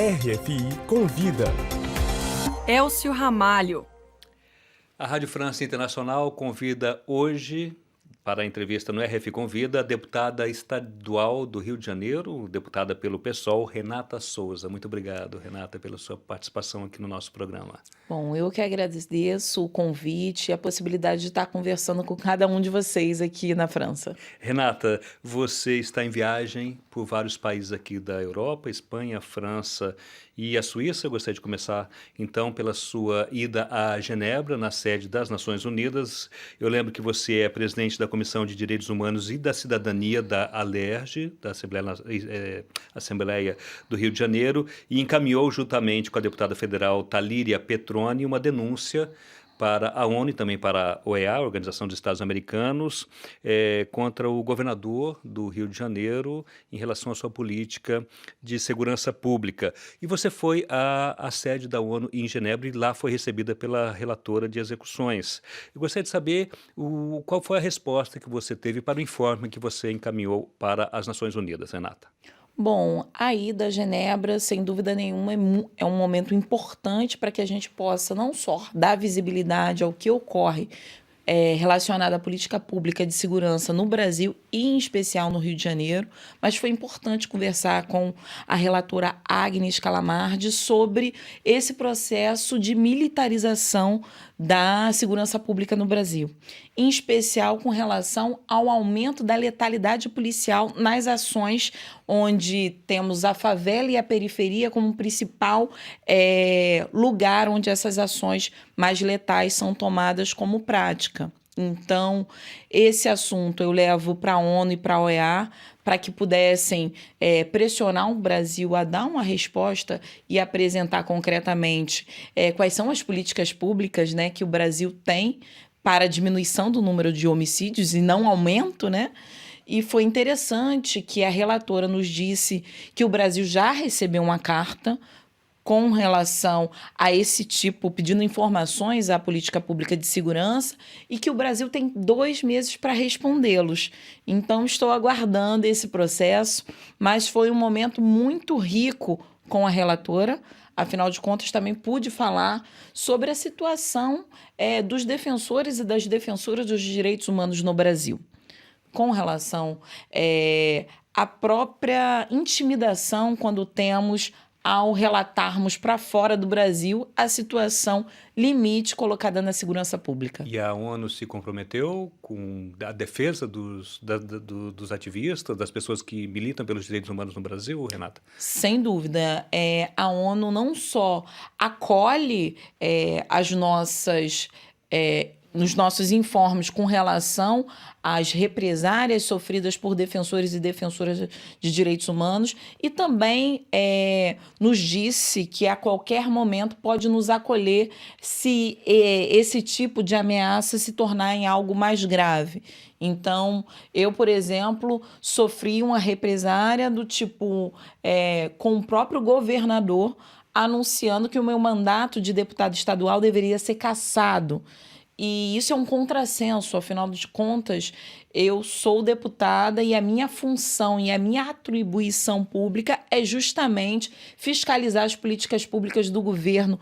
RFI Convida. Elcio Ramalho. A Rádio França Internacional convida hoje para a entrevista no RFI Convida a deputada estadual do Rio de Janeiro, deputada pelo PSOL, Renata Souza. Muito obrigado, Renata, pela sua participação aqui no nosso programa. Bom, eu que agradeço o convite e a possibilidade de estar conversando com cada um de vocês aqui na França. Renata, você está em viagem por vários países aqui da Europa, Espanha, França e a Suíça. Eu gostaria de começar, então, pela sua ida a Genebra, na sede das Nações Unidas. Eu lembro que você é presidente da Comissão de Direitos Humanos e da Cidadania da ALERJ, da Assembleia do Rio de Janeiro, e encaminhou, juntamente com a deputada federal Talíria Petroni, uma denúncia para a ONU e também para a OEA, a Organização dos Estados Americanos, contra o governador do Rio de Janeiro em relação à sua política de segurança pública. E você foi à sede da ONU em Genebra e lá foi recebida pela relatora de execuções. Eu gostaria de saber qual foi a resposta que você teve para o informe que você encaminhou para as Nações Unidas, Renata. Bom, a ida a Genebra, sem dúvida nenhuma, é um momento importante para que a gente possa não só dar visibilidade ao que ocorre relacionado à política pública de segurança no Brasil e, em especial, no Rio de Janeiro, mas foi importante conversar com a relatora Agnes Calamardi sobre esse processo de militarização da segurança pública no Brasil, em especial com relação ao aumento da letalidade policial nas ações onde temos a favela e a periferia como principal lugar onde essas ações mais letais são tomadas como prática. Então, esse assunto eu levo para a ONU e para a OEA para que pudessem pressionar o Brasil a dar uma resposta e apresentar concretamente quais são as políticas públicas, né, que o Brasil tem para a diminuição do número de homicídios e não aumento, né? E foi interessante que a relatora nos disse que o Brasil já recebeu uma carta com relação a esse tipo, pedindo informações à política pública de segurança e que o Brasil tem 2 meses para respondê-los. Então, estou aguardando esse processo, mas foi um momento muito rico com a relatora. Afinal de contas, também pude falar sobre a situação dos defensores e das defensoras dos direitos humanos no Brasil, com relação à própria intimidação quando temos ao relatarmos para fora do Brasil a situação limite colocada na segurança pública. E a ONU se comprometeu com a defesa dos ativistas, das pessoas que militam pelos direitos humanos no Brasil, Renata? Sem dúvida. A ONU não só acolhe nos nossos informes com relação às represárias sofridas por defensores e defensoras de direitos humanos e também nos disse que a qualquer momento pode nos acolher se esse tipo de ameaça se tornar em algo mais grave. Então, eu, por exemplo, sofri uma represária do tipo com o próprio governador anunciando que o meu mandato de deputado estadual deveria ser cassado. E isso é um contrassenso, afinal de contas, eu sou deputada e a minha função e a minha atribuição pública é justamente fiscalizar as políticas públicas do governo,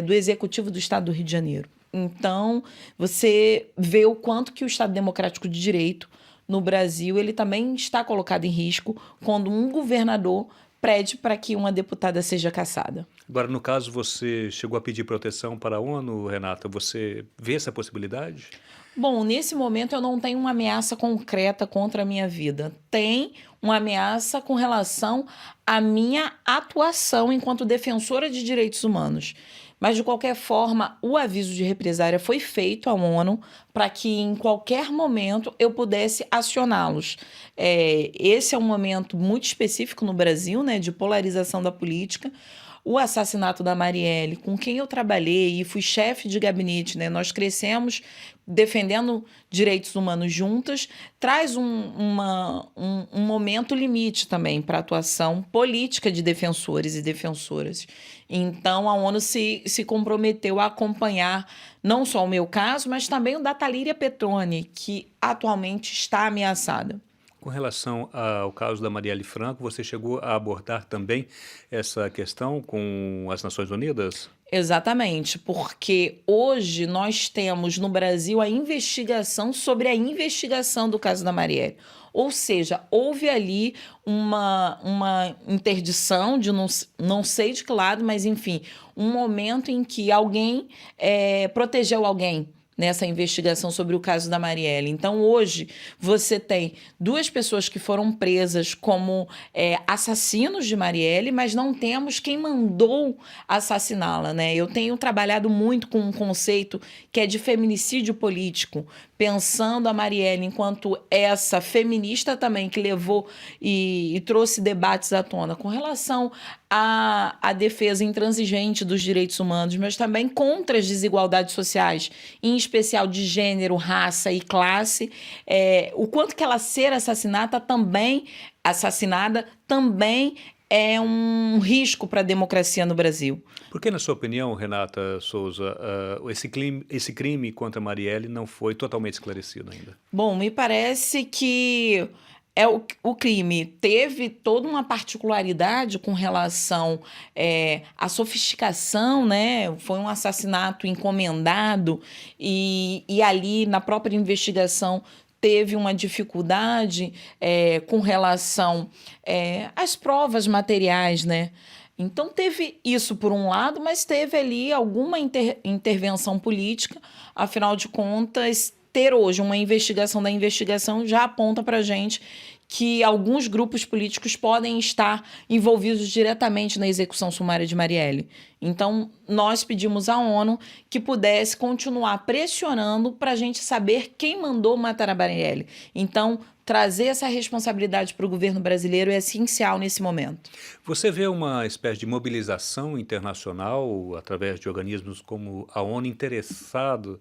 do Executivo do Estado do Rio de Janeiro. Então, você vê o quanto que o Estado Democrático de Direito no Brasil ele também está colocado em risco quando um governador pede para que uma deputada seja cassada. Agora, no caso, você chegou a pedir proteção para a ONU, Renata? Você vê essa possibilidade? Bom, nesse momento eu não tenho uma ameaça concreta contra a minha vida. Tem uma ameaça com relação à minha atuação enquanto defensora de direitos humanos. Mas, de qualquer forma, o aviso de represária foi feito à ONU para que, em qualquer momento, eu pudesse acioná-los. Esse é um momento muito específico no Brasil, né, de polarização da política. O assassinato da Marielle, com quem eu trabalhei e fui chefe de gabinete, né, nós crescemos defendendo direitos humanos juntas, traz um momento limite também para a atuação política de defensores e defensoras. Então, a ONU se comprometeu a acompanhar não só o meu caso, mas também o da Talíria Petroni, que atualmente está ameaçada. Com relação ao caso da Marielle Franco, você chegou a abordar também essa questão com as Nações Unidas? Exatamente, porque hoje nós temos no Brasil a investigação sobre a investigação do caso da Marielle. Ou seja, houve ali uma interdição de não sei de que lado, mas enfim, um momento em que alguém protegeu alguém nessa investigação sobre o caso da Marielle. Então, hoje, você tem duas pessoas que foram presas como assassinos de Marielle, mas não temos quem mandou assassiná-la, né? Eu tenho trabalhado muito com um conceito que é de feminicídio político, pensando a Marielle enquanto essa feminista também que levou e trouxe debates à tona com relação à defesa intransigente dos direitos humanos, mas também contra as desigualdades sociais, em especial de gênero, raça e classe, o quanto que ela ser assassinada também é um risco para a democracia no Brasil. Por que, na sua opinião, Renata Souza, esse crime contra Marielle não foi totalmente esclarecido ainda? Bom, me parece que o crime teve toda uma particularidade com relação à sofisticação, né? Foi um assassinato encomendado e ali na própria investigação teve uma dificuldade com relação às provas materiais, né? Então teve isso por um lado, mas teve ali alguma intervenção política, afinal de contas, ter hoje uma investigação da investigação já aponta para a gente que alguns grupos políticos podem estar envolvidos diretamente na execução sumária de Marielle. Então, nós pedimos à ONU que pudesse continuar pressionando para a gente saber quem mandou matar a Marielle. Então, trazer essa responsabilidade para o governo brasileiro é essencial nesse momento. Você vê uma espécie de mobilização internacional através de organismos como a ONU interessado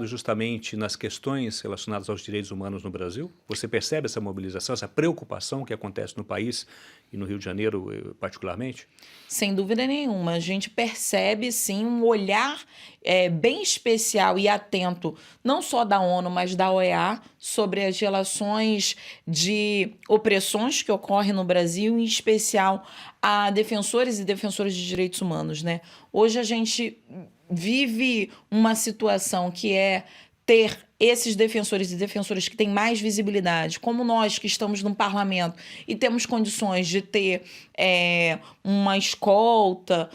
justamente nas questões relacionadas aos direitos humanos no Brasil? Você percebe essa mobilização, essa preocupação que acontece no país e no Rio de Janeiro particularmente? Sem dúvida nenhuma, a gente percebe sim um olhar bem especial e atento, não só da ONU, mas da OEA, sobre as relações de opressões que ocorrem no Brasil, em especial a defensores e defensoras de direitos humanos, né? Hoje a gente vive uma situação que é ter esses defensores e defensoras que têm mais visibilidade, como nós que estamos no parlamento e temos condições de ter uma escolta,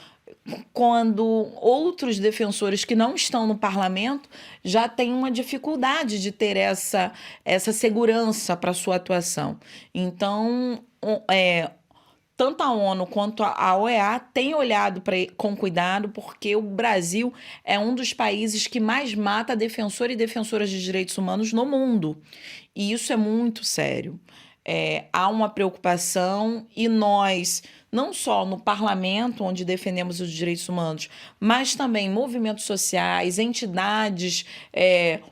quando outros defensores que não estão no parlamento já têm uma dificuldade de ter essa segurança para sua atuação. Então, tanto a ONU quanto a OEA têm olhado com cuidado, porque o Brasil é um dos países que mais mata defensor e defensoras de direitos humanos no mundo. E isso é muito sério. Há uma preocupação e nós, não só no parlamento, onde defendemos os direitos humanos, mas também movimentos sociais, entidades,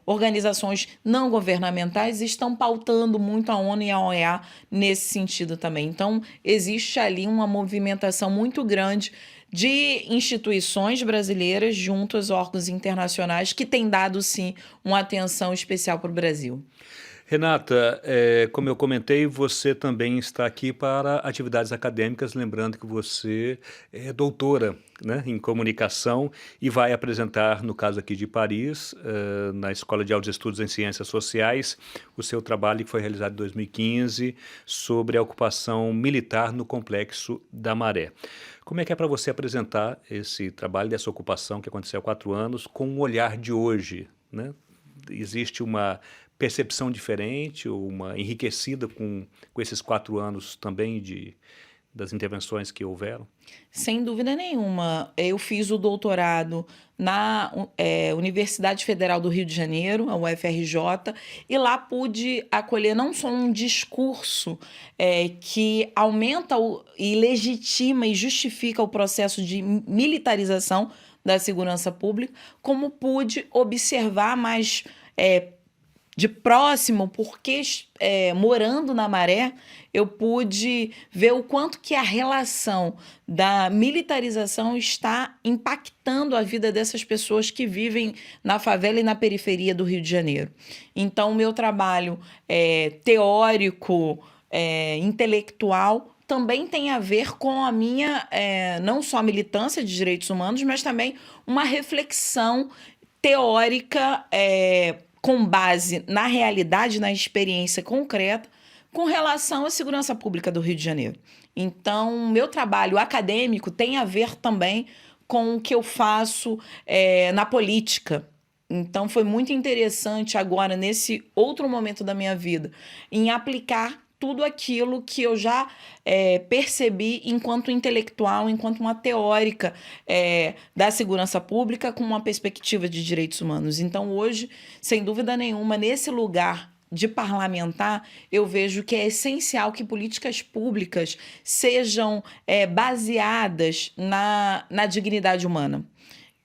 organizações não governamentais estão pautando muito a ONU e a OEA nesse sentido também. Então, existe ali uma movimentação muito grande de instituições brasileiras junto aos órgãos internacionais que têm dado, sim, uma atenção especial para o Brasil. Renata, como eu comentei, você também está aqui para atividades acadêmicas, lembrando que você é doutora, né, em comunicação e vai apresentar, no caso aqui de Paris, na Escola de Altos Estudos em Ciências Sociais, o seu trabalho que foi realizado em 2015 sobre a ocupação militar no Complexo da Maré. Como é que é para você apresentar esse trabalho dessa ocupação que aconteceu há 4 anos com o olhar de hoje, né? Existe uma percepção diferente, ou uma enriquecida com esses 4 anos também das intervenções que houveram? Sem dúvida nenhuma. Eu fiz o doutorado na Universidade Federal do Rio de Janeiro, a UFRJ, e lá pude acolher não só um discurso que aumenta e legitima e justifica o processo de militarização da segurança pública, como pude observar mais de próximo, porque morando na Maré, eu pude ver o quanto que a relação da militarização está impactando a vida dessas pessoas que vivem na favela e na periferia do Rio de Janeiro. Então, o meu trabalho teórico, intelectual, também tem a ver com a minha, não só militância de direitos humanos, mas também uma reflexão teórica com base na realidade, na experiência concreta, com relação à segurança pública do Rio de Janeiro. Então, meu trabalho acadêmico tem a ver também com o que eu faço na política. Então, foi muito interessante agora, nesse outro momento da minha vida, em aplicar tudo aquilo que eu já percebi enquanto intelectual, enquanto uma teórica da segurança pública com uma perspectiva de direitos humanos. Então, hoje, sem dúvida nenhuma, nesse lugar de parlamentar, eu vejo que é essencial que políticas públicas sejam baseadas na dignidade humana.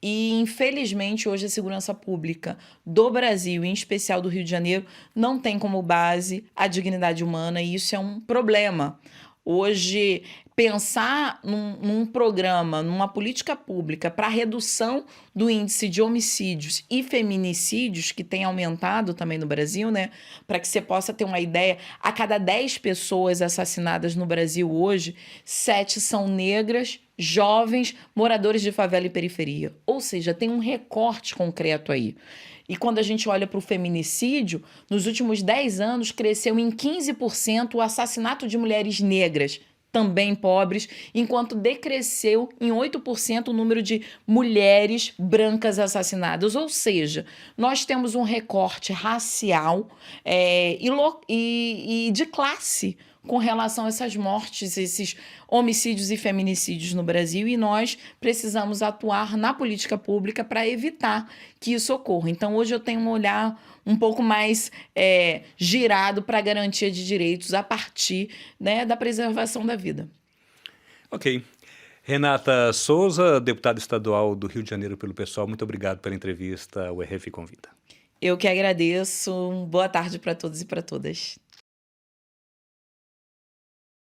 E, infelizmente, hoje a segurança pública do Brasil, em especial do Rio de Janeiro, não tem como base a dignidade humana, e isso é um problema. Hoje, pensar num programa, numa política pública para redução do índice de homicídios e feminicídios, que tem aumentado também no Brasil, né? Para que você possa ter uma ideia, a cada 10 pessoas assassinadas no Brasil hoje, 7 são negras, jovens, moradores de favela e periferia. Ou seja, tem um recorte concreto aí. E quando a gente olha para o feminicídio, nos últimos 10 anos cresceu em 15% o assassinato de mulheres negras, também pobres, enquanto decresceu em 8% o número de mulheres brancas assassinadas. Ou seja, nós temos um recorte racial e de classe com relação a essas mortes, esses homicídios e feminicídios no Brasil, e nós precisamos atuar na política pública para evitar que isso ocorra. Então, hoje eu tenho um olhar um pouco mais girado para a garantia de direitos a partir, né, da preservação da vida. Ok. Renata Souza, deputada estadual do Rio de Janeiro pelo PSOL, muito obrigado pela entrevista. O RF Convida. Eu que agradeço. Boa tarde para todos e para todas.